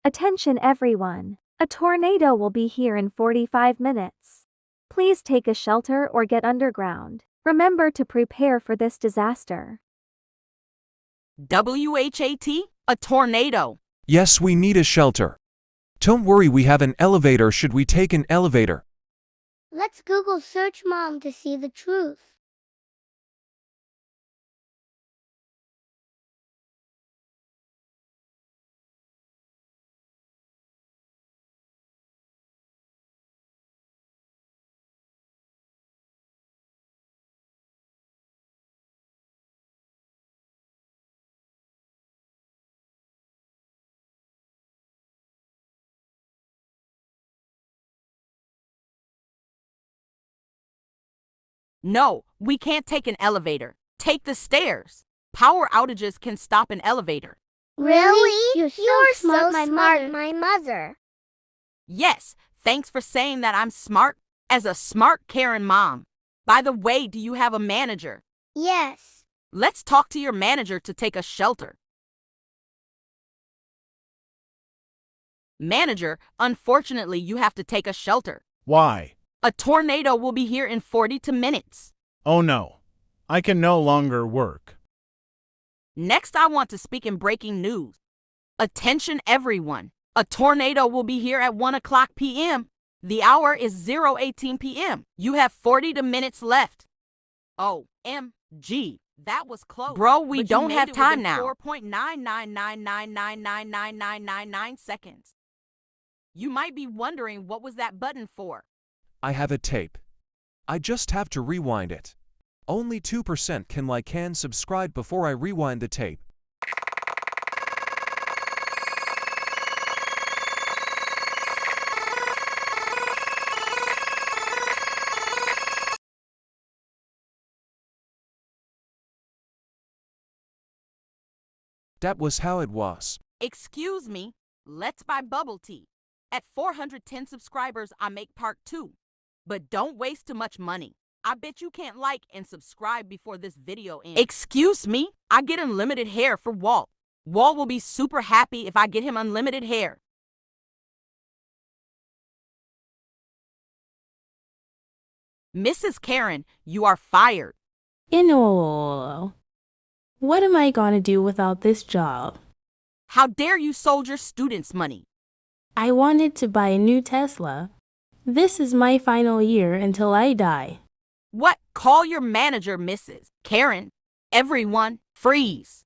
Attention everyone. A tornado will be here in 45 minutes. Please take a shelter or get underground. Remember to prepare for this disaster. WHAT? A tornado. Yes, we need a shelter. Don't worry, we have an elevator. Should we take an elevator? Let's Google search Mom to see the truth. No, we can't take an elevator. Take the stairs. Power outages can stop an elevator. Really? You're You're smart, so my smart, mother. my mother. Yes, thanks for saying that I'm smart as a smart Karen mom. By the way, do you have a manager? Yes. Let's talk to your manager to take a shelter. Manager, unfortunately, you have to take a shelter. Why? A tornado will be here in 42 minutes. Oh no. I can no longer work. Next, I want to speak in breaking news. Attention everyone. A tornado will be here at 1 o'clock p.m. The hour is 0:18 p.m. You have 40 minutes left. OMG, that was close. Bro, we don't have time now. 4.99999999999 seconds. You might be wondering what was that button for. I have a tape. I just have to rewind it. Only 2% can like and subscribe before I rewind the tape. That was how it was. Excuse me, let's buy bubble tea. At 410 subscribers, I make part 2. But don't waste too much money. I bet you can't like and subscribe before this video ends. Excuse me, I get unlimited hair for Walt. Walt will be super happy if I get him unlimited hair. Mrs. Karen, you are fired. No. What am I gonna do without this job? How dare you sold your students' money? I wanted to buy a new Tesla. This is my final year until I die. What? Call your manager, Mrs. Karen. Everyone, freeze.